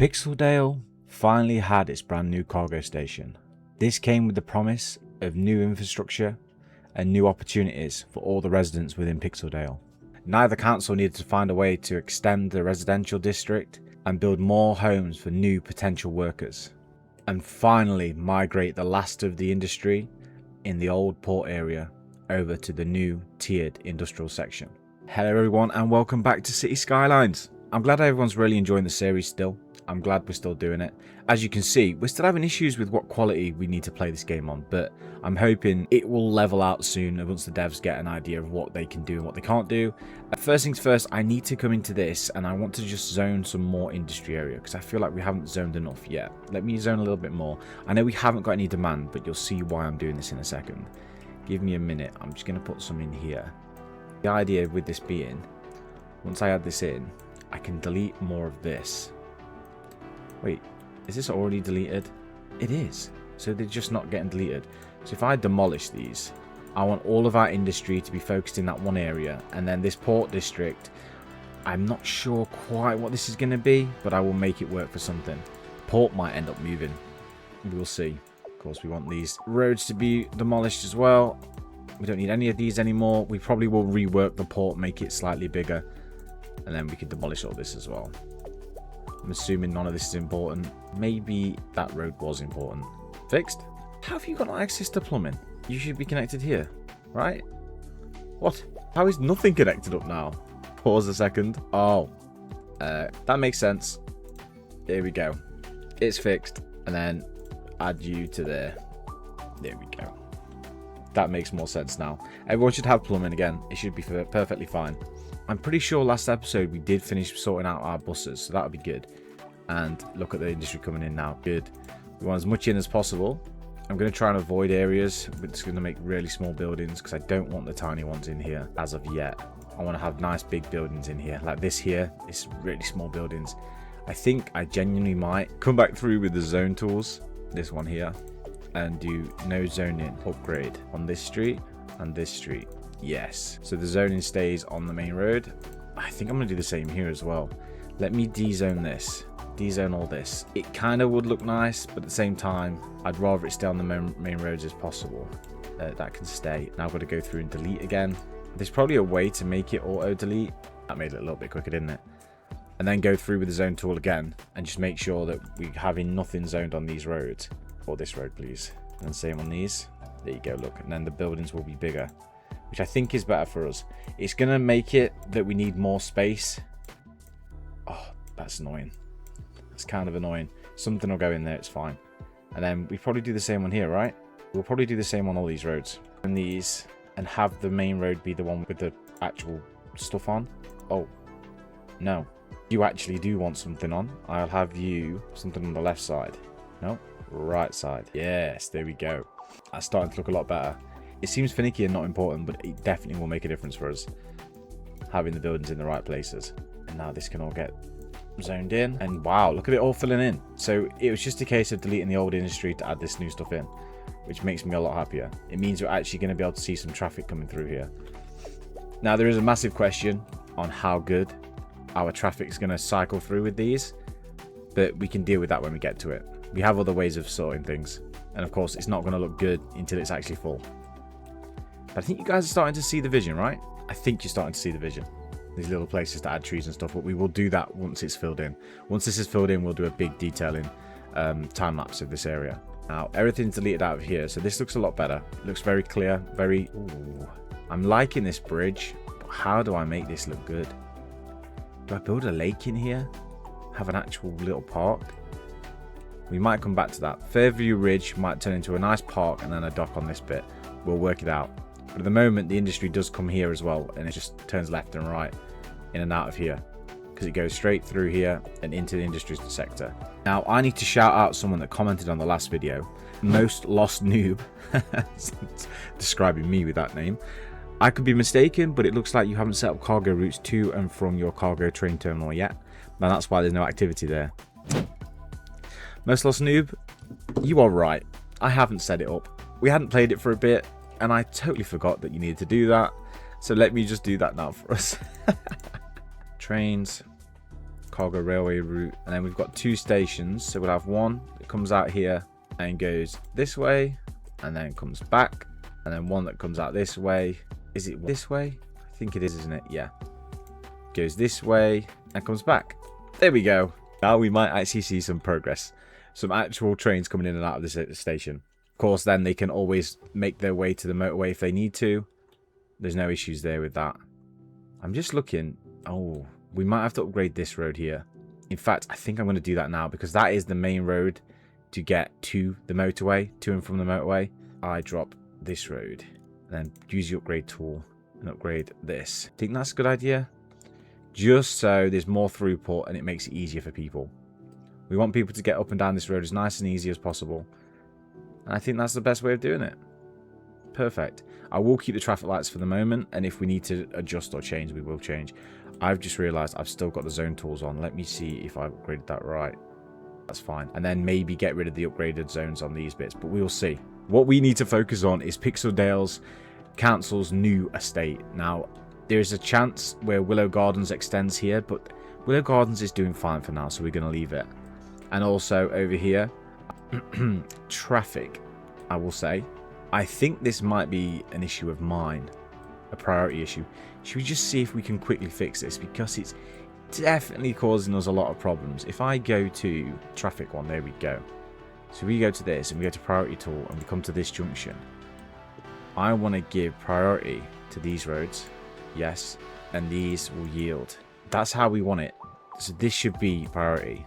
Pixeldale finally had its brand new cargo station. This came with the promise of new infrastructure and new opportunities for all the residents within Pixeldale. Now the council needed to find a way to extend the residential district and build more homes for new potential workers, and finally migrate the last of the industry in the old port area over to the new tiered industrial section. Hello everyone and welcome back to Cities Skylines. I'm glad everyone's really enjoying the series still. I'm glad we're still doing it. As you can see, we're still having issues with what quality we need to play this game on, but I'm hoping it will level out soon once the devs get an idea of what they can do and what they can't do. First things first, I need to come into this and I want to just zone some more industry area because I feel like we haven't zoned enough yet. Let me zone a little bit more. I know we haven't got any demand, but you'll see why I'm doing this in a second. Give me a minute. I'm just going to put some in here. The idea with this being, once I add this in, I can delete more of this. Wait, is this already deleted? It is. So they're just not getting deleted. So if I demolish these, I want all of our industry to be focused in that one area. And then this port district, I'm not sure quite what this is going to be, but I will make it work for something. Port might end up moving. We will see. Of course, we want these roads to be demolished as well. We don't need any of these anymore. We probably will rework the port, make it slightly bigger. And then we can demolish all this as well. I'm assuming none of this is important. Maybe that road was important. Fixed? How have you got no access to plumbing? You should be connected here, right? What? How is nothing connected up now? Pause a second. Oh, that makes sense. There we go. It's fixed. And then add you to there. There we go. That makes more sense now. Everyone should have plumbing again. It should be perfectly fine. I'm pretty sure last episode we did finish sorting out our buses, so that would be good. And look at the industry coming in now. Good. We want as much in as possible. I'm going to try and avoid areas. We're just going to make really small buildings because I don't want the tiny ones in here as of yet. I want to have nice big buildings in here. Like this here, it's really small buildings. I think I genuinely might come back through with the zone tools, this one here, and do no zoning upgrade on this street and this street. Yes, so the zoning stays on the main road. I think I'm going to do the same here as well. Let me dezone this, dezone all this. It kind of would look nice, but at the same time, I'd rather it stay on the main roads as possible. That can stay. Now I've got to go through and delete again. There's probably a way to make it auto delete. That made it a little bit quicker, didn't it? And then go through with the zone tool again and just make sure that we're having nothing zoned on these roads. Or this road, please. And same on these. There you go, look. And then the buildings will be bigger, which I think is better for us. It's going to make it that we need more space. Oh, that's annoying. That's kind of annoying. Something will go in there, it's fine. And then we probably do the same one here, right? We'll probably do the same on all these roads. And these, and have the main road be the one with the actual stuff on. Oh, no. You actually do want something on. I'll have you something on the left side. No, right side. Yes, there we go. That's starting to look a lot better. It seems finicky and not important, but it definitely will make a difference for us. Having the buildings in the right places. And now this can all get zoned in. And wow, look at it all filling in. So it was just a case of deleting the old industry to add this new stuff in, which makes me a lot happier. It means we're actually going to be able to see some traffic coming through here. Now there is a massive question on how good our traffic is going to cycle through with these, but we can deal with that when we get to it. We have other ways of sorting things. And of course, it's not going to look good until it's actually full. But I think you guys are starting to see the vision, right? I think you're starting to see the vision. These little places to add trees and stuff, but we will do that once it's filled in. Once this is filled in, we'll do a big detailing time lapse of this area. Now, everything's deleted out of here, so this looks a lot better. It looks very clear, very... Ooh. I'm liking this bridge, but how do I make this look good? Do I build a lake in here? Have an actual little park? We might come back to that. Fairview Ridge might turn into a nice park and then a dock on this bit. We'll work it out. But at the moment, the industry does come here as well, and it just turns left and right in and out of here because it goes straight through here and into the industry sector. Now, I need to shout out someone that commented on the last video. Most Lost Noob, describing me with that name. I could be mistaken, but it looks like you haven't set up cargo routes to and from your cargo train terminal yet. And that's why there's no activity there. Most Lost Noob, you are right. I haven't set it up. We hadn't played it for a bit, and I totally forgot that you needed to do that. So let me just do that now for us. Trains. cargo railway route. And then we've got 2 stations. So we'll have one that comes out here and goes this way and then comes back. And then one that comes out this way. Is it this way? I think it is, isn't it? Yeah. Goes this way and comes back. There we go. Now we might actually see some progress. Some actual trains coming in and out of this station. Of course, then they can always make their way to the motorway if they need to. There's no issues there with that. I'm just looking. Oh, we might have to upgrade this road here. In fact, I think I'm going to do that now because that is the main road to get to the motorway, to and from the motorway. I drop this road and then use the upgrade tool and upgrade this. Think that's a good idea? Just so there's more throughput and it makes it easier for people. We want people to get up and down this road as nice and easy as possible. And I think that's the best way of doing it. Perfect. I will keep the traffic lights for the moment, and if we need to adjust or change, we will change. I've just realised I've still got the zone tools on. Let me see if I've upgraded that right. That's fine. And then maybe get rid of the upgraded zones on these bits, but we'll see. What we need to focus on is Pixeldale's council's new estate. Now, there's a chance where Willow Gardens extends here, but Willow Gardens is doing fine for now, so we're going to leave it. And also over here, traffic, I will say. I think this might be an issue of mine, a priority issue. Should we just see if we can quickly fix this? Because it's definitely causing us a lot of problems. If I go to traffic one, there we go. So we go to this and we go to priority tool and we come to this junction. I want to give priority to these roads. Yes. And these will yield. That's how we want it. So this should be priority.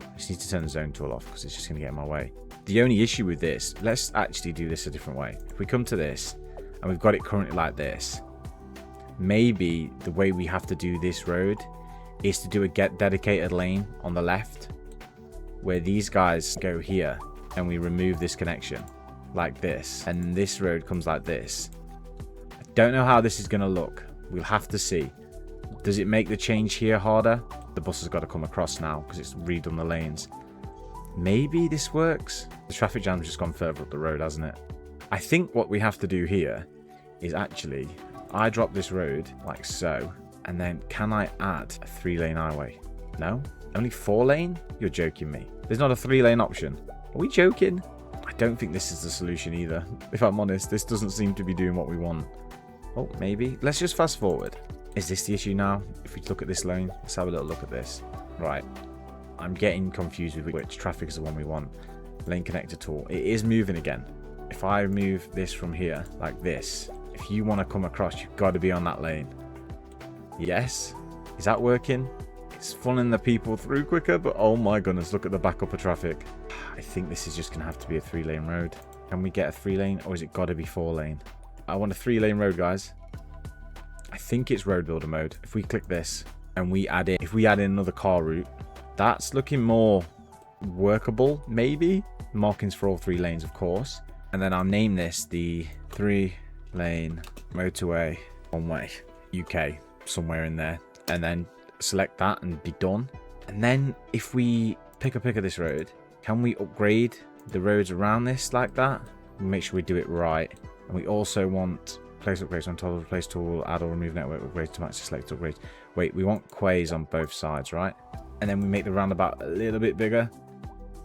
I just need to turn the zone tool off because it's just going to get in my way. The only issue with this, let's actually do this a different way. If we come to this and we've got it currently like this, maybe the way we have to do this road is to do a get dedicated lane on the left where these guys go here and we remove this connection like this, and this road comes like this. I don't know how this is going to look. We'll have to see. Does it make the change here harder? The bus has got to come across now because it's redone the lanes. Maybe this works. The traffic jam's just gone further up the road, hasn't it? I think what we have to do here is actually, I drop this road like so, and then can I add a 3-lane highway? No? Only 4-lane? You're joking me. There's not a 3-lane option. Are we joking? I don't think this is the solution either. If I'm honest, this doesn't seem to be doing what we want. Oh, maybe. Let's just fast forward. Is this the issue now? If we look at this lane, let's have a little look at this. Right. I'm getting confused with which traffic is the one we want. Lane connector tool. It is moving again. If I move this from here, like this, if you want to come across, you've got to be on that lane. Yes. Is that working? It's funneling the people through quicker, but oh my goodness, look at the backup of traffic. I think this is just going to have to be a 3-lane road. Can we get a 3-lane, or is it got to be 4-lane? I want a 3-lane road, guys. I think it's road builder mode. If we click this and we add in, if we add in another car route, that's looking more workable, maybe. Markings for all 3 lanes, of course. And then I'll name this the 3-lane motorway one-way UK, somewhere in there. And then select that and be done. And then if we pick a this road, can we upgrade the roads around this like that? Make sure we do it right. And we also want place upgrades on top of place tool, add or remove network upgrades to match the select upgrades. Wait, we want quays on both sides, right? And then we make the roundabout a little bit bigger.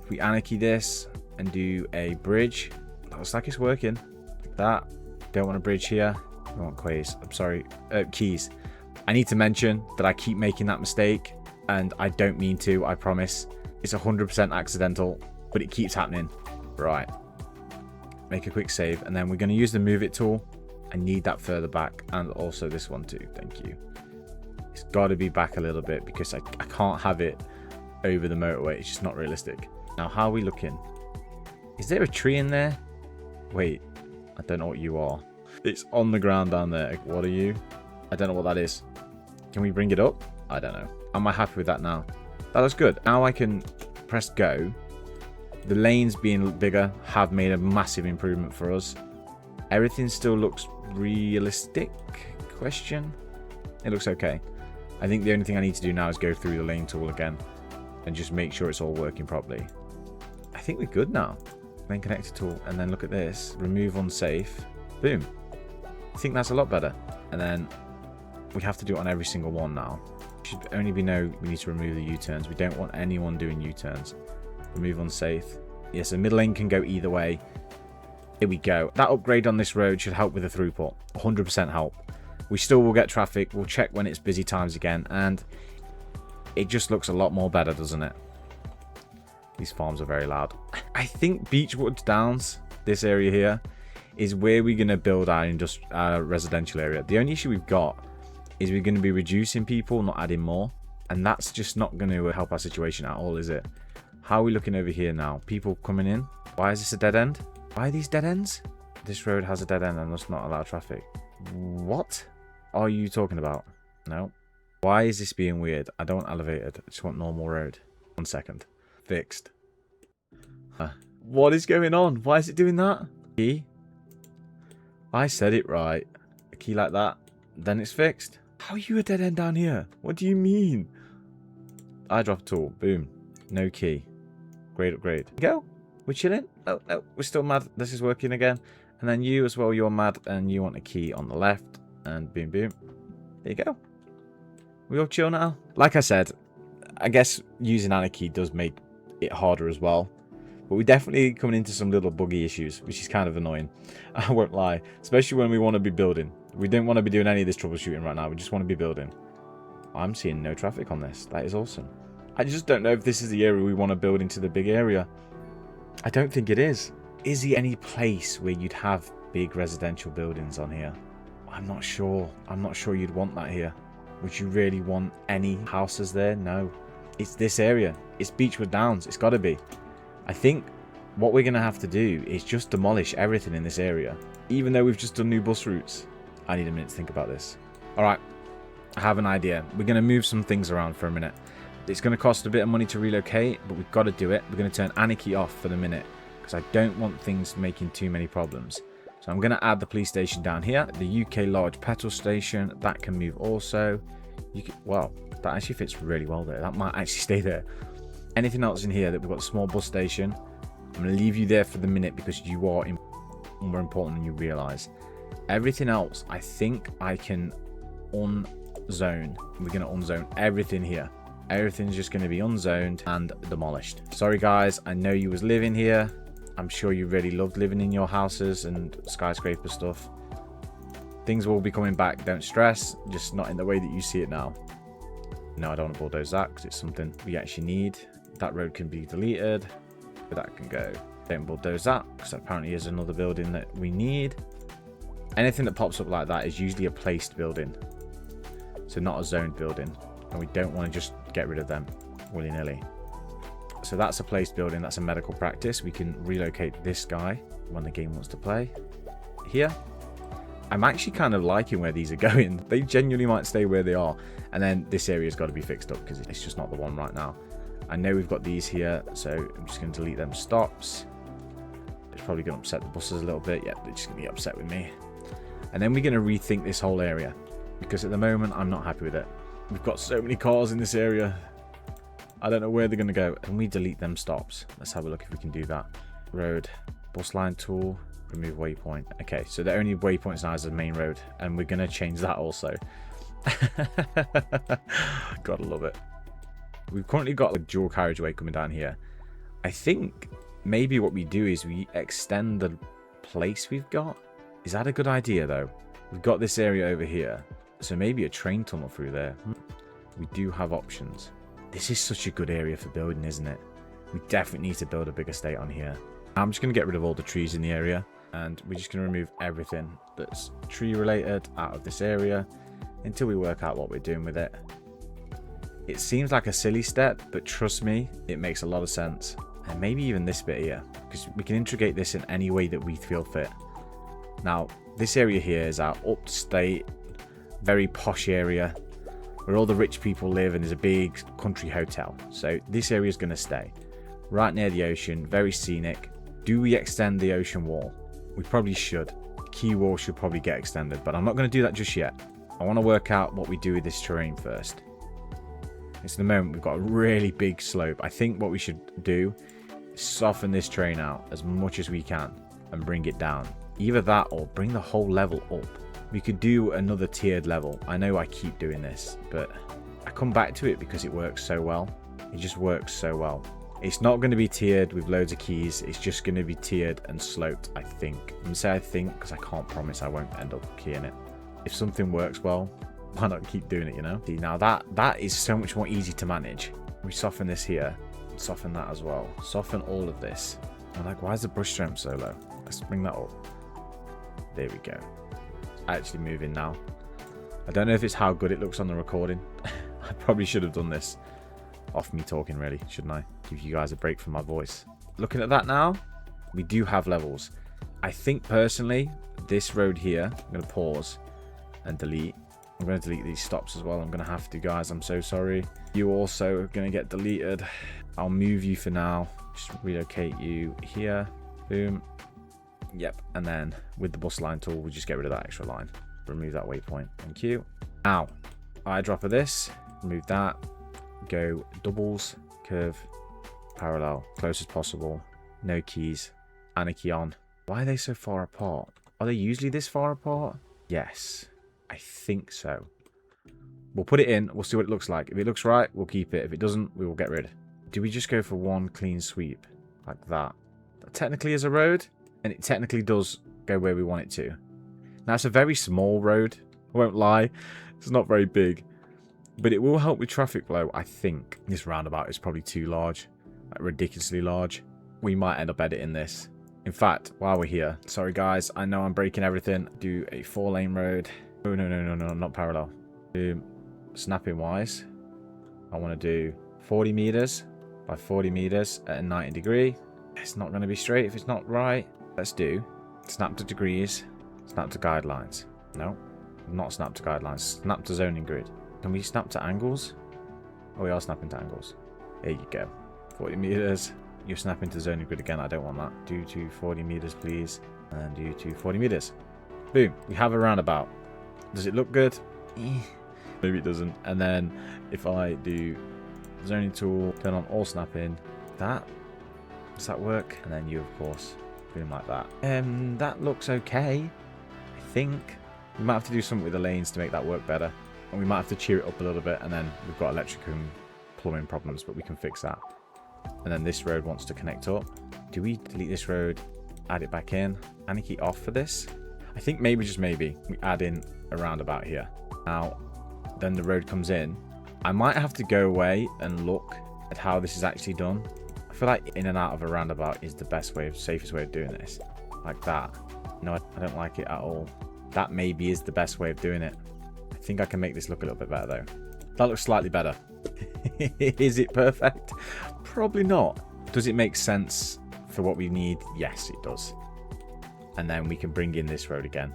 If we anarchy this and do a bridge, that looks like it's working. Like that. Don't want a bridge here. We want quays. I'm sorry, keys. I need to mention that I keep making that mistake, and I don't mean to, I promise. It's 100% accidental, but it keeps happening. Right. Make a quick save, and then we're going to use the move it tool. I need that further back, and also this one too. Thank you. It's got to be back a little bit because I can't have it over the motorway. It's just not realistic. Now, how are we looking? Is there a tree in there? Wait, I don't know what you are. It's on the ground down there. What are you? I don't know what that is. Can we bring it up? I don't know. Am I happy with that now? That looks good. Now I can press go. The lanes being bigger have made a massive improvement for us. Everything still looks realistic? Question. It looks okay. I think the only thing I need to do now is go through the lane tool again and just make sure it's all working properly. I think we're good now. Lane connector tool, and then look at this. Remove unsafe. Boom. I think that's a lot better. And then we have to do it on every single one now. Should only be no, we need to remove the U-turns. We don't want anyone doing U-turns. Remove unsafe. Yes, a middle lane can go either way. Here we go. That upgrade on this road should help with the throughput. 100% help. We still will get traffic. We'll check when it's busy times again. And it just looks a lot more better, doesn't it? These farms are very loud. I think Beechwood Downs, this area here, is where we're going to build our residential area. The only issue we've got is we're going to be reducing people, not adding more. And that's just not going to help our situation at all, is it? How are we looking over here now? People coming in. Why is this a dead end? Why are these dead ends? This road has a dead end and must not allow traffic. What are you talking about? No. Why is this being weird? I don't want elevated. I just want normal road. 1 second. Fixed. What is going on? Why is it doing that? Key? I said it right. A key like that. Then it's fixed. How are you a dead end down here? What do you mean? I drop a tool. Boom. No key. Great upgrade. Go. We're chilling. Oh, no. We're still mad. This is working again. And then you as well. You're mad. And you want a key on the left. And boom, boom. There you go. We all chill now. Like I said, I guess using Anarchy does make it harder as well. But we're definitely coming into some little buggy issues, which is kind of annoying. I won't lie. Especially when we want to be building. We don't want to be doing any of this troubleshooting right now. We just want to be building. I'm seeing no traffic on this. That is awesome. I just don't know if this is the area we want to build into the big area. I don't think it is. Is there any place where you'd have big residential buildings on here? I'm not sure. I'm not sure you'd want that here. Would you really want any houses there? No. It's this area. It's Beechwood Downs. It's got to be. I think what we're going to have to do is just demolish everything in this area. Even though we've just done new bus routes. I need a minute to think about this. Alright. I have an idea. We're going to move some things around for a minute. It's going to cost a bit of money to relocate, but we've got to do it. We're going to turn Anarchy off for the minute. Because I don't want things making too many problems. So I'm going to add the police station down here. The UK large petrol station. That can move also. Wow. That actually fits really well there. That might actually stay there. Anything else in here that we've got a small bus station. I'm going to leave you there for the minute because you are more important than you realise. Everything else, I think I can unzone. We're going to unzone everything here. Everything's just going to be unzoned and demolished. Sorry guys, I know you was living here. I'm sure you really loved living in your houses and skyscraper stuff. Things will be coming back, don't stress. Just not in the way that you see it now. No, I don't want to bulldoze that because it's something we actually need. That road can be deleted, but that can go. Don't bulldoze that because apparently is another building that we need. Anything that pops up like that is usually a placed building. So not a zoned building. And we don't want to just get rid of them willy-nilly. So that's a placed building. That's a medical practice. We can relocate this guy when the game wants to play. Here. I'm actually kind of liking where these are going. They genuinely might stay where they are. And then this area's got to be fixed up because it's just not the one right now. I know we've got these here, so I'm just going to delete them stops. It's probably going to upset the buses a little bit. Yeah, they're just going to be upset with me. And then we're going to rethink this whole area because at the moment I'm not happy with it. We've got so many cars in this area. I don't know where they're going to go. Can we delete them stops? Let's have a look if we can do that. Road, bus line tool, remove waypoint. Okay, so the only waypoints now is the main road, and we're going to change that also. Gotta love it. We've currently got a dual carriageway coming down here. I think maybe what we do is we extend the place we've got. Is that a good idea though? We've got this area over here, so maybe a train tunnel through there. We do have options. This is such a good area for building, isn't it? We definitely need to build a big estate on here. I'm just going to get rid of all the trees in the area, and we're just going to remove everything that's tree related out of this area until we work out what we're doing with it. It seems like a silly step, but trust me, it makes a lot of sense. And maybe even this bit here, because we can integrate this in any way that we feel fit. Now, this area here is our upstate, very posh area where all the rich people live, and there's a big country hotel. So this area is going to stay right near the ocean, very scenic. Do we extend the ocean wall? We probably should. The quay wall should probably get extended, but I'm not going to do that just yet. I want to work out what we do with this terrain first. It's the moment we've got a really big slope. I think what we should do is soften this terrain out as much as we can and bring it down. Either that or bring the whole level up. We could do another tiered level. I know I keep doing this, but I come back to it because it works so well. It just works so well. It's not going to be tiered with loads of keys. It's just going to be tiered and sloped, I think. I'm going to say I think because I can't promise I won't end up keying it. If something works well, why not keep doing it, you know? See, now that is so much more easy to manage. We soften this here. Soften that as well. Soften all of this. I'm like, why is the brush strength so low? Let's bring that up. There we go. It's actually moving now. I don't know if it's how good it looks on the recording. I probably should have done this off me talking, really, shouldn't I? Give you guys a break from my voice. Looking at that now, we do have levels. I think personally, this road here, I'm going to pause and delete. I'm going to delete these stops as well. I'm going to have to, guys. I'm so sorry. You also are going to get deleted. I'll move you for now. Just relocate you here. Boom. Yep. And then with the bus line tool, we just get rid of that extra line. Remove that waypoint. Thank you. Now, eyedropper this. Remove that. Go doubles, curve, parallel, close as possible. No keys. And a key on. Why are they so far apart? Are they usually this far apart? Yes. I think so. We'll put it in. We'll see what it looks like. If it looks right, we'll keep it. If it doesn't, we will get rid. Do we just go for one clean sweep? Like that. That technically is a road. And it technically does go where we want it to. Now, it's a very small road. I won't lie. It's not very big. But it will help with traffic flow, I think. This roundabout is probably too large. Like ridiculously large. We might end up editing this. In fact, while we're here. Sorry, guys. I know I'm breaking everything. Do a 4-lane road. Oh, no, not parallel. Snapping wise, I want to do 40 meters by 40 meters at a 90 degree. It's not going to be straight if it's not right. Let's do snap to degrees, snap to guidelines. No, not snap to guidelines. Snap to zoning grid. Can we snap to angles? Oh, we are snapping to angles. There you go. 40 meters. You're snapping to zoning grid again. I don't want that. Do to 40 meters, please. And do to 40 meters. Boom. We have a roundabout. Does it look good? Maybe it doesn't. And then if I do zoning tool, turn on all snapping, does that work? And then you, of course, boom, like that. That looks okay, I think. We might have to do something with the lanes to make that work better. And we might have to cheer it up a little bit. And then we've got electric and plumbing problems, but we can fix that. And then this road wants to connect up. Do we delete this road, add it back in? Anarchy off for this? I think maybe, just maybe, we add in a roundabout here. Now, then the road comes in. I might have to go away and look at how this is actually done. I feel like in and out of a roundabout is the best way, safest way of doing this. Like that. No, I don't like it at all. That maybe is the best way of doing it. I think I can make this look a little bit better though. That looks slightly better. Is it perfect? Probably not. Does it make sense for what we need? Yes, it does. And then we can bring in this road again.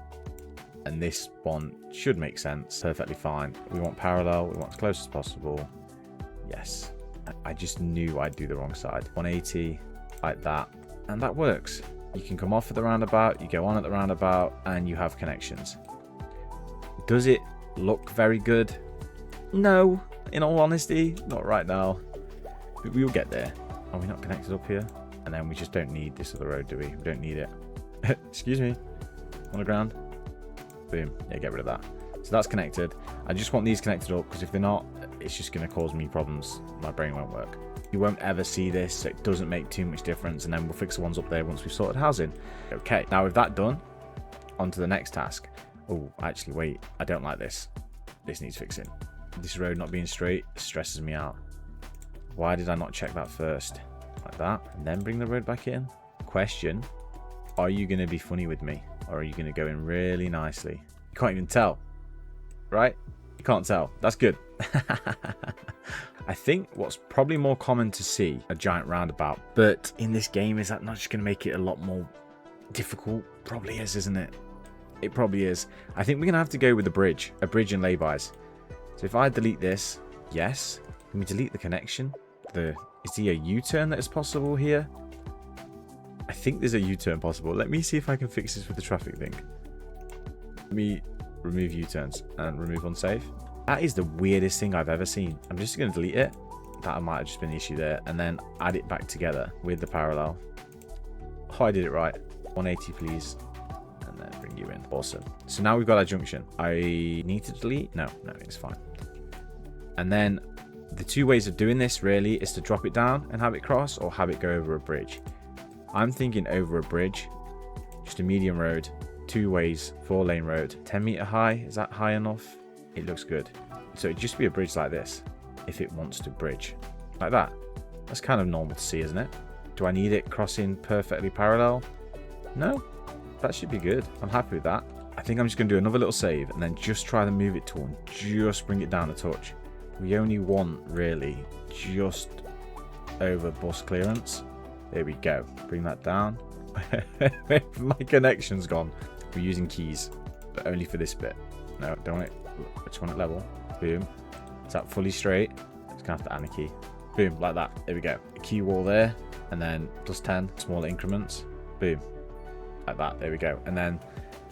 And this one should make sense. Perfectly fine. We want parallel. We want as close as possible. Yes. I just knew I'd do the wrong side. 180 like that. And that works. You can come off at the roundabout. You go on at the roundabout. And you have connections. Does it look very good? No. In all honesty, not right now. But we will get there. Are we not connected up here? And then we just don't need this other road, do we? We don't need it. Excuse me. On the ground. Boom. Yeah, get rid of that. So that's connected. I just want these connected up because if they're not, it's just going to cause me problems. My brain won't work. You won't ever see this, so it doesn't make too much difference. And then we'll fix the ones up there once we've sorted housing. Okay, now with that done, on to the next task. Oh, actually, wait. I don't like this. This needs fixing. This road not being straight stresses me out. Why did I not check that first? Like that. And then bring the road back in. Question. Are you going to be funny with me? Or are you going to go in really nicely? You can't even tell. Right? You can't tell. That's good. I think what's probably more common to see a giant roundabout. But in this game, is that not just going to make it a lot more difficult? Probably is, isn't it? It probably is. I think we're going to have to go with a bridge and laybys. So if I delete this, yes. Can we delete the connection? Is there a U-turn that is possible here? I think there's a U-turn possible. Let me see if I can fix this with the traffic thing. Let me remove U-turns and remove unsafe. That is the weirdest thing I've ever seen. I'm just going to delete it. That might have just been the issue there. And then add it back together with the parallel. Oh, I did it right. 180, please. And then bring you in. Awesome. So now we've got our junction. I need to delete? No, it's fine. And then the two ways of doing this really is to drop it down and have it cross, or have it go over a bridge. I'm thinking over a bridge, just a medium road, 2 ways, 4-lane road, 10 meter high. Is that high enough? It looks good. So it'd just be a bridge like this if it wants to bridge like that. That's kind of normal to see, isn't it? Do I need it crossing perfectly parallel? No, that should be good. I'm happy with that. I think I'm just going to do another little save and then just try the move it tool and just bring it down a touch. We only want really just over bus clearance. There we go. Bring that down. My connection's gone. We're using keys, but only for this bit. No, don't want it. I just want it level. Boom. Is that fully straight? It's gonna have to add a key. Boom, like that. There we go. A key wall there, and then plus 10 smaller increments. Boom, like that. There we go. And then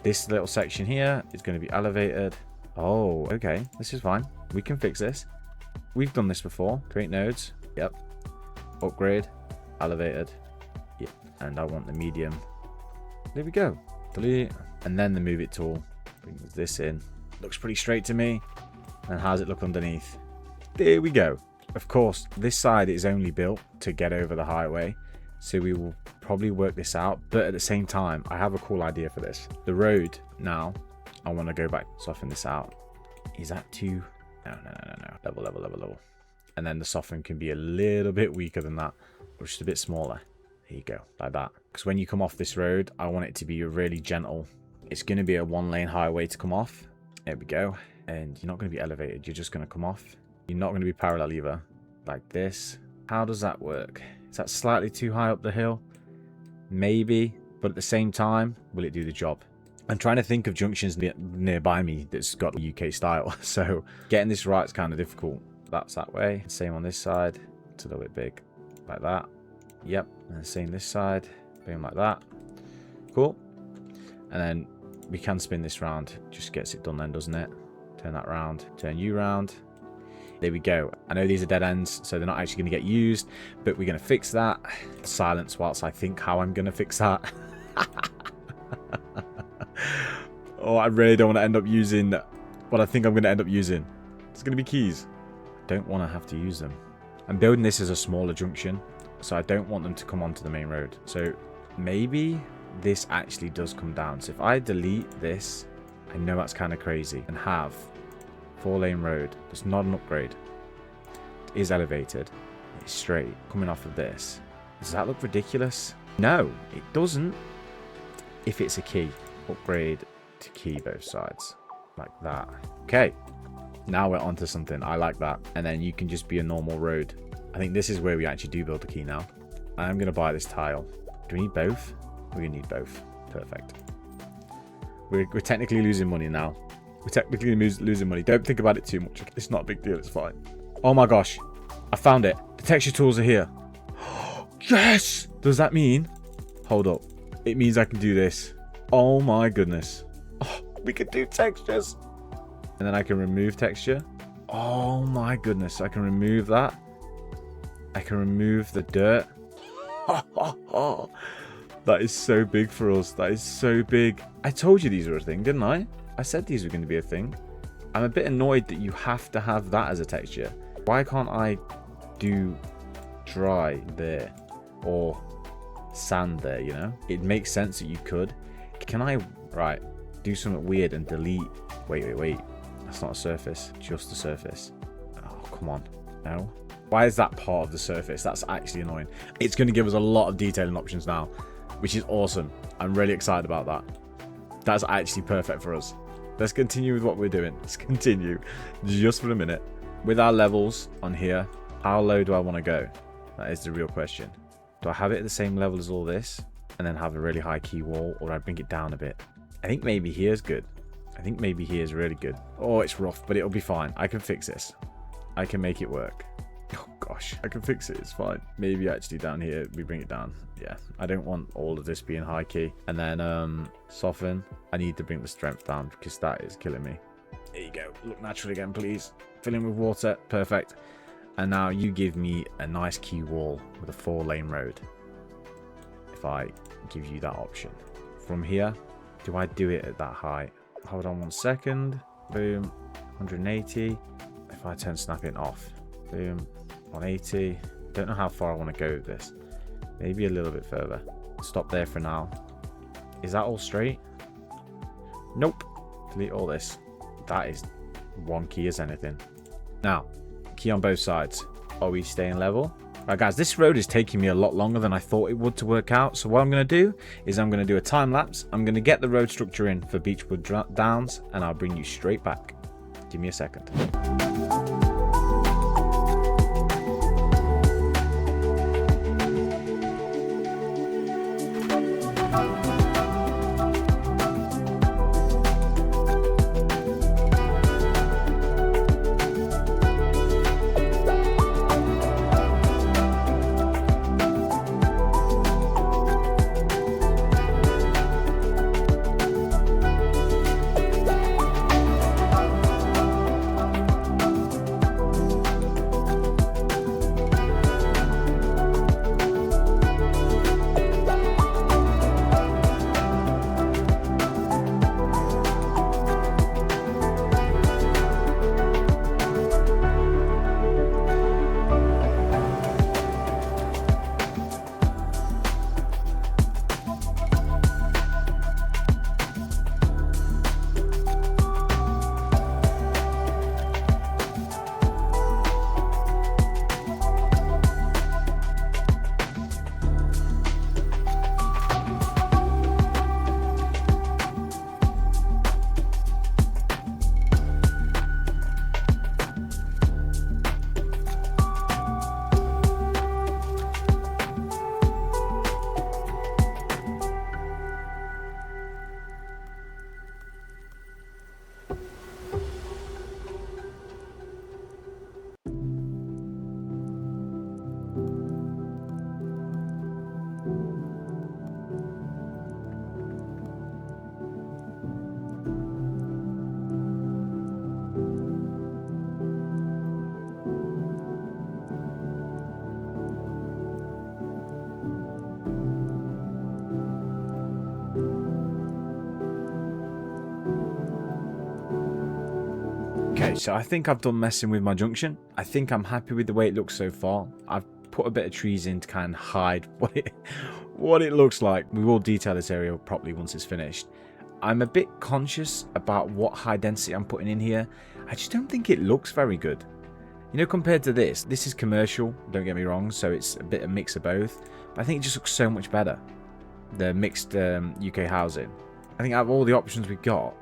this little section here is going to be elevated. Oh, okay. This is fine. We can fix this. We've done this before. Create nodes. Yep. Upgrade. Elevated. Yep. And I want the medium. There we go. Delete. And then the move it tool brings this in. Looks pretty straight to me. And how does it look underneath? There we go. Of course, this side is only built to get over the highway, so we will probably work this out. But at the same time, I have a cool idea for this. The road now, I want to go back, soften this out. Is that too? No. Level. And then the soften can be a little bit weaker than that, or just a bit smaller. There you go, like that. Because when you come off this road, I want it to be really gentle. It's going to be a 1-lane highway to come off. There we go. And you're not going to be elevated. You're just going to come off. You're not going to be parallel either, like this. How does that work? Is that slightly too high up the hill? Maybe, but at the same time, will it do the job? I'm trying to think of junctions nearby me that's got UK style, so getting this right is kind of difficult. That's that way. Same on this side. It's a little bit big, like that. Yep, and same this side. Boom, like that. Cool. And then we can spin this round. Just gets it done then, doesn't it? Turn that round. Turn you round. There we go. I know these are dead ends, so they're not actually going to get used, but we're going to fix that. Silence whilst I think how I'm going to fix that. Oh, I really don't want to end up using what I think I'm going to end up using. It's going to be keys. I don't want to have to use them. I'm building this as a smaller junction, so I don't want them to come onto the main road. So maybe this actually does come down. So if I delete this, I know that's kind of crazy, and have 4-lane road. It's not an upgrade. It is elevated. It's straight. Coming off of this. Does that look ridiculous? No, it doesn't. If it's a key. Upgrade to key both sides. Like that. Okay. Now we're onto something. I like that. And then you can just be a normal road. I think this is where we actually do build the key now. I'm going to buy this tile. Do we need both? We're going to need both. Perfect. We're technically losing money now. We're technically losing money. Don't think about it too much. It's not a big deal. It's fine. Oh my gosh. I found it. The texture tools are here. Yes! Does that mean... Hold up. It means I can do this. Oh my goodness. Oh, we can do textures. And then I can remove texture. Oh my goodness. I can remove that. I can remove the dirt. That is so big for us. That is so big. I told you these were a thing, didn't I? I said these were going to be a thing. I'm a bit annoyed that you have to have that as a texture. Why can't I do dry there or sand there, you know? It makes sense that you could. Can I, right, do something weird and delete? Wait. That's not a surface, just a surface. Oh, come on. No. Why is that part of the surface? That's actually annoying. It's going to give us a lot of detailing options now, which is awesome. I'm really excited about that. That's actually perfect for us. Let's continue with what we're doing. Let's continue just for a minute. With our levels on here, how low do I want to go? That is the real question. Do I have it at the same level as all this and then have a really high key wall, or do I bring it down a bit? I think maybe here's good. I think maybe here's really good. Oh, it's rough, but it'll be fine. I can fix this. I can make it work. Oh gosh, I can fix it. It's fine. Maybe actually down here we bring it down. Yeah, I don't want all of this being high key. And then soften. I need to bring the strength down because that is killing me. There you go. Look natural again, please. Fill in with water. Perfect. And now you give me a nice key wall with a 4-lane road. If I give you that option. From here, do I do it at that height? Hold on 1 second. Boom. 180. if I turn snapping off? Boom. 180. Don't know how far I want to go with this. Maybe a little bit further. Stop there for now. Is that all straight? Nope. Delete all this. That is wonky as anything. Now, key on both sides. Are we staying level? Right, guys, this road is taking me a lot longer than I thought it would to work out. So what I'm going to do is I'm going to do a time lapse. I'm going to get the road structure in for Beechwood Downs, and I'll bring you straight back. Give me a second. Okay, so I think I've done messing with my junction. I think I'm happy with the way it looks so far. I've put a bit of trees in to kind of hide what it looks like. We will detail this area properly once it's finished. I'm a bit conscious about what high density I'm putting in here. I just don't think it looks very good. You know, compared to this is commercial, don't get me wrong, so it's a bit of mix of both. But I think it just looks so much better, the mixed UK housing. I think out of all the options we've got,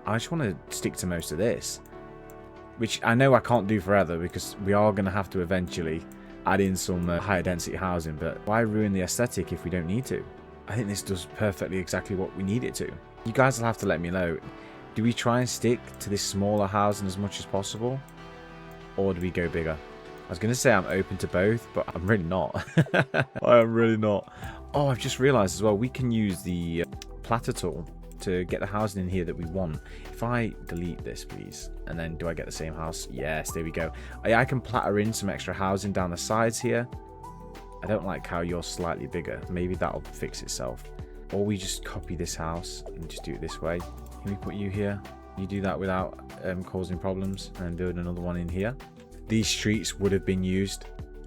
I just want to stick to most of this. Which I know I can't do forever, because we are going to have to eventually add in some higher density housing. But why ruin the aesthetic if we don't need to? I think this does perfectly exactly what we need it to. You guys will have to let me know. Do we try and stick to this smaller housing as much as possible? Or do we go bigger? I was going to say I'm open to both, but I'm really not. I am really not. Oh, I've just realised as well, we can use the Platter tool to get the housing in here that we want. If I delete this, please, and then do I get the same house? Yes, there we go. I can platter in some extra housing down the sides here. I don't like how you're slightly bigger. Maybe that'll fix itself. Or we just copy this house and just do it this way. Can we put you here? You do that without causing problems, and build another one in here. These streets would have been used.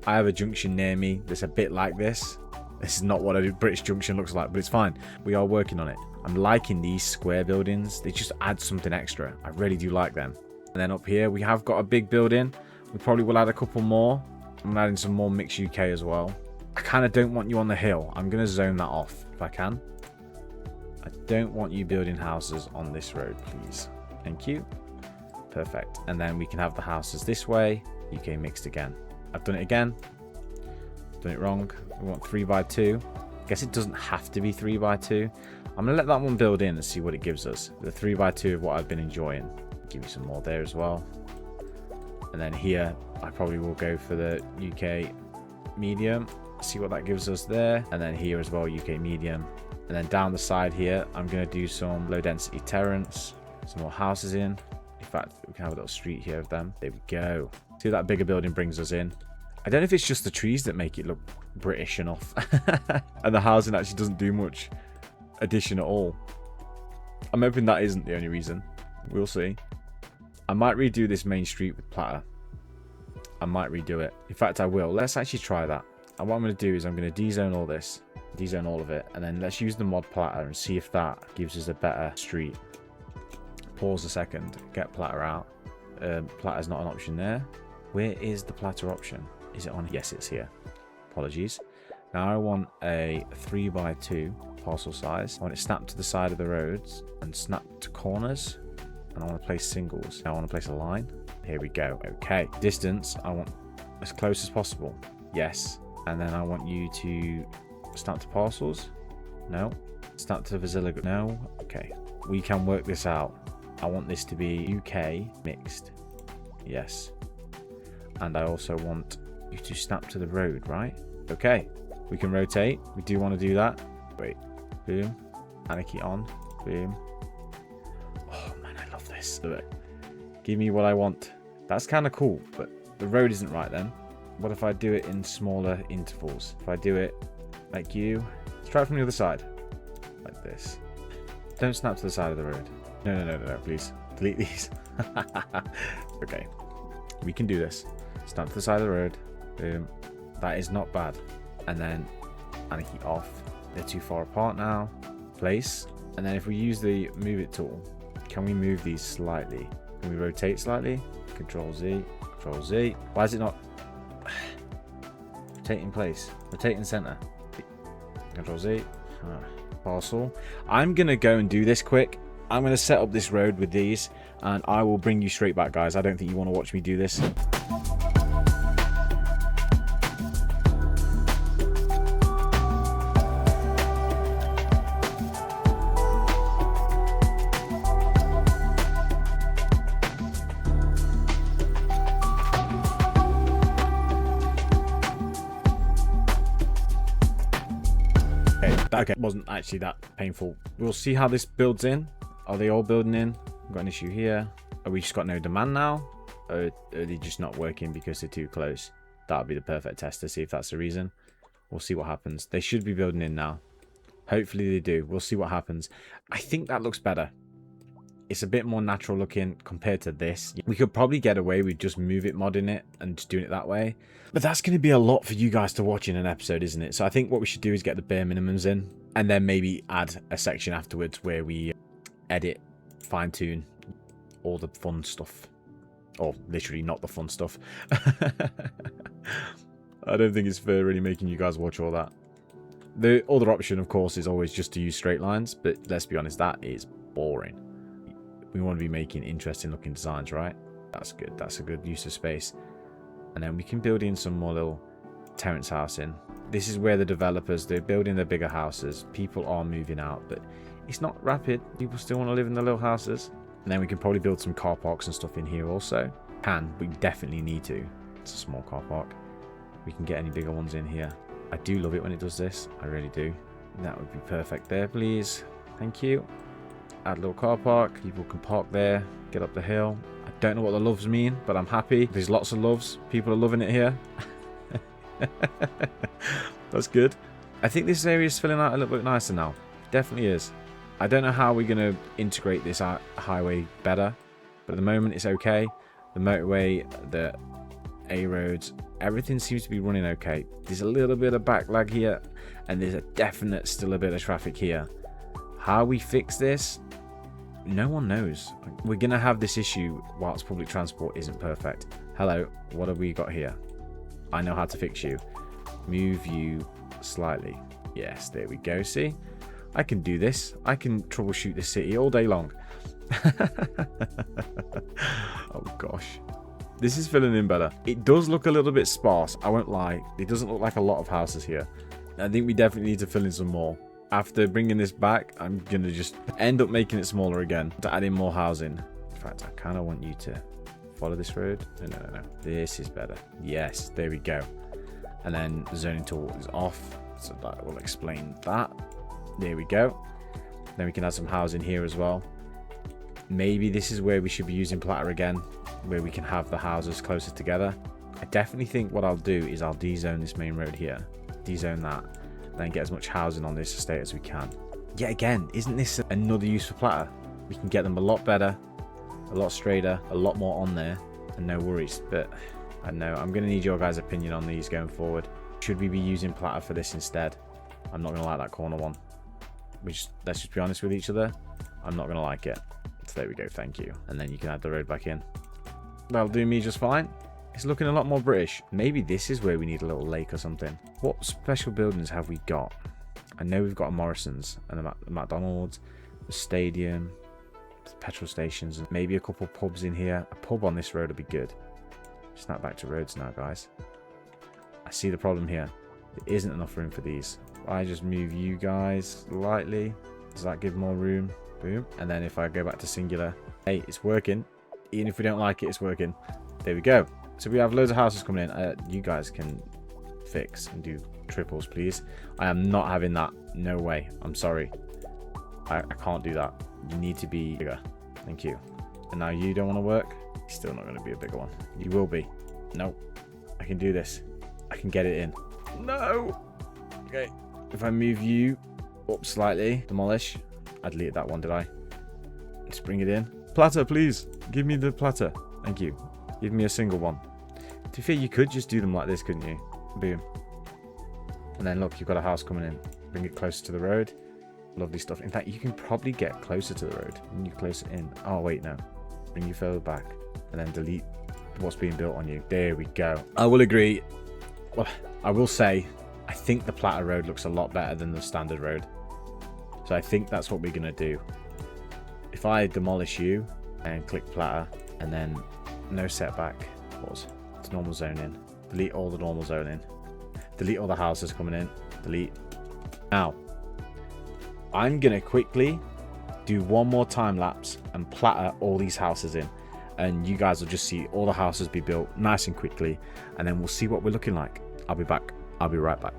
I have a junction near me that's a bit like this. This is not what a British junction looks like, but it's fine. We are working on it. I'm liking these square buildings. They just add something extra. I really do like them. And then up here, we have got a big building. We probably will add a couple more. I'm adding some more mixed UK as well. I kind of don't want you on the hill. I'm going to zone that off if I can. I don't want you building houses on this road, please. Thank you. Perfect. And then we can have the houses this way. UK mixed again. I've done it again. Done it wrong. We want 3x2. Guess it doesn't have to be 3x2. I'm going to let that one build in and see what it gives us. The 3x2 of what I've been enjoying. Give me some more there as well. And then here, I probably will go for the UK medium. See what that gives us there. And then here as well, UK medium. And then down the side here, I'm going to do some low density terrace. Some more houses in. In fact, we can have a little street here of them. There we go. See what that bigger building brings us in. I don't know if it's just the trees that make it look British enough. And the housing actually doesn't do much addition at all. I'm hoping that isn't the only reason. We'll see. I might redo this main street with Platter. I might redo it. In fact, I will. Let's actually try that. And what I'm going to do is I'm going to dezone all this. Dezone all of it. And then let's use the mod Platter and see if that gives us a better street. Pause a second. Get Platter out. Platter's not an option there. Where is the Platter option? Is it on? Yes, it's here. Apologies. Now I want a 3x2 parcel size. I want it snapped to the side of the roads and snapped to corners. And I want to place singles. Now I want to place a line. Here we go. Okay. Distance, I want as close as possible. Yes. And then I want you to snap to parcels. No. Snap to Vasilla. No. Okay. We can work this out. I want this to be UK mixed. Yes. And I also want you to snap to the road, right? Okay. We can rotate. We do want to do that. Wait. Boom. Anarchy on. Boom. Oh man, I love this. Look. Give me what I want. That's kind of cool, but the road isn't right then. What if I do it in smaller intervals? If I do it like you, let's try it from the other side. Like this. Don't snap to the side of the road. No, please. Delete these. Okay. We can do this. Snap to the side of the road. Boom. That is not bad. And then anarchy off. They're too far apart now. Place. And then if we use the move it tool, can we move these slightly? Can we rotate slightly? Control Z. Control Z. Why is it not rotate in place? Rotate in center. Control Z. Parcel. I'm gonna go and do this quick. I'm gonna set up this road with these, and I will bring you straight back, guys. I don't think you want to watch me do this. Okay, wasn't actually that painful. We'll see how this builds in. Are they all building in? We've got an issue here. Are we just got no demand now? Or are they just not working because they're too close? That'll be the perfect test to see if that's the reason. We'll see what happens. They should be building in now. Hopefully they do. We'll see what happens. I think that looks better. It's a bit more natural looking compared to this. We could probably get away with just move it modding it and just doing it that way. But that's going to be a lot for you guys to watch in an episode, isn't it? So I think what we should do is get the bare minimums in and then maybe add a section afterwards where we edit, fine tune all the fun stuff. Or literally not the fun stuff. I don't think it's fair really making you guys watch all that. The other option, of course, is always just to use straight lines. But let's be honest, that is boring. We want to be making interesting looking designs, right? That's good. That's a good use of space. And then we can build in some more little terrace housing. This is where the developers, they're building their bigger houses. People are moving out, but it's not rapid. People still want to live in the little houses. And then we can probably build some car parks and stuff in here also. We definitely need to. It's a small car park. We can get any bigger ones in here. I do love it when it does this. I really do. That would be perfect there, please. Thank you. Add a little car park. People can park there, get up the hill. I don't know what the loves mean, but I'm happy. There's lots of loves. People are loving it here. That's good. I think this area is filling out a little bit nicer now. Definitely is. I don't know how we're going to integrate this highway better, but at the moment it's okay. The motorway, the A roads, everything seems to be running okay. There's a little bit of backlag here, and there's still a bit of traffic here. How we fix this, no one knows. We're going to have this issue whilst public transport isn't perfect. Hello, what have we got here? I know how to fix you. Move you slightly. Yes, there we go. See? I can do this. I can troubleshoot this city all day long. Oh gosh. This is filling in better. It does look a little bit sparse. I won't lie. It doesn't look like a lot of houses here. I think we definitely need to fill in some more. After bringing this back, I'm going to just end up making it smaller again to add in more housing. In fact, I kind of want you to follow this road. No. This is better. Yes, there we go. And then the zoning tool is off. So that will explain that. There we go. Then we can add some housing here as well. Maybe this is where we should be using Platter again, where we can have the houses closer together. I definitely think what I'll do is I'll dezone this main road here. Dezone that. Then get as much housing on this estate as we can. Yet again, isn't this another use for Platter? We can get them a lot better. a lot straighter, a lot more on there, and no worries. But I don't know, I'm going to need your guys' opinion on these going forward. Should we be using Platter for this instead? I'm not going to like that corner one. Let's just be honest with each other. I'm not going to like it. So there we go, thank you. And then you can add the road back in. That'll do me just fine. It's looking a lot more British. Maybe this is where we need a little lake or something. What special buildings have we got? I know we've got a Morrison's and a McDonald's, the stadium, the petrol stations, and maybe a couple pubs in here. A pub on this road would be good. Snap back to roads now, guys. I see the problem here. There isn't enough room for these. I just move you guys slightly. Does that give more room? Boom. And then if I go back to singular, hey, it's working. Even if we don't like it, it's working. There we go. So we have loads of houses coming in. You guys can fix and do triples, please. I am not having that. No way. I'm sorry. I can't do that. You need to be bigger. Thank you. And now you don't want to work? You're still not going to be a bigger one. You will be. No. I can do this. I can get it in. No. Okay. If I move you up slightly, demolish. I deleted that one, did I? Let's bring it in. Platter, please. Give me the platter. Thank you. Give me a single one. To be fair, you could just do them like this, couldn't you? Boom. And then look, you've got a house coming in. Bring it closer to the road. Lovely stuff. In fact, you can probably get closer to the road. Bring you closer in. Oh, wait, no. Bring you further back. And then delete what's being built on you. There we go. I will agree. Well, I will say, I think the Platter road looks a lot better than the standard road. So I think that's what we're going to do. If I demolish you and click Platter and then no setback, pause. It's normal zoning. Delete all the normal zoning. Delete all the houses coming in. Delete. Now, I'm going to quickly do one more time lapse and platter all these houses in. And you guys will just see all the houses be built nice and quickly. And then we'll see what we're looking like. I'll be back. I'll be right back.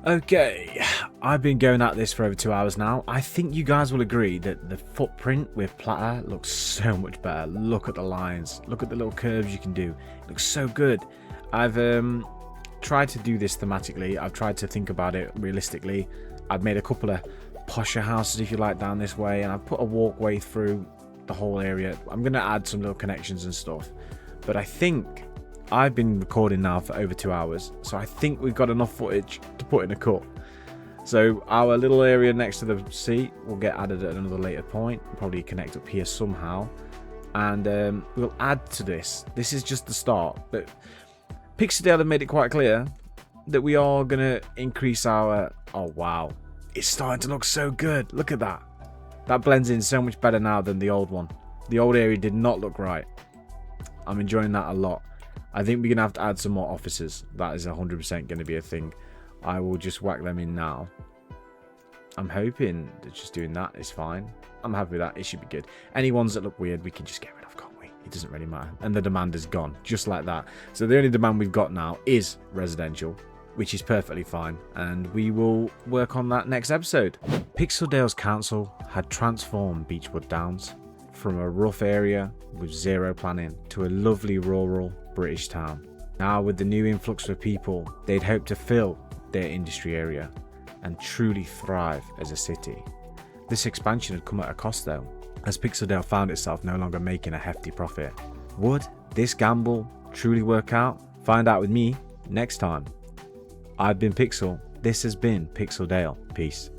Okay, I've been going at this for over 2 hours now. I think you guys will agree that the footprint with Platter looks so much better. Look at the lines. Look at the little curves you can do. It looks so good. I've tried to do this thematically. I've tried to think about it realistically. I've made a couple of posher houses, if you like, down this way, and I've put a walkway through the whole area. I'm going to add some little connections and stuff. But I think I've been recording now for over 2 hours, so I think we've got enough footage to put in a cut. So our little area next to the sea will get added at another later point. Probably connect up here somehow. And we'll add to this. This is just the start. But Pixeldale have made it quite clear that we are going to increase our... Oh, wow. It's starting to look so good. Look at that. That blends in so much better now than the old one. The old area did not look right. I'm enjoying that a lot. I think we're going to have to add some more offices. That is 100% going to be a thing. I will just whack them in now. I'm hoping that just doing that is fine. I'm happy with that. It should be good. Any ones that look weird, we can just get rid of, can't we? It doesn't really matter. And the demand is gone, just like that. So the only demand we've got now is residential, which is perfectly fine. And we will work on that next episode. Pixeldale's council had transformed Beechwood Downs from a rough area with zero planning to a lovely rural British town. Now with the new influx of people, they'd hope to fill their industry area and truly thrive as a city. This expansion had come at a cost though, as Pixeldale found itself no longer making a hefty profit. Would this gamble truly work out? Find out with me next time. I've been Pixel, this has been Pixeldale. Peace.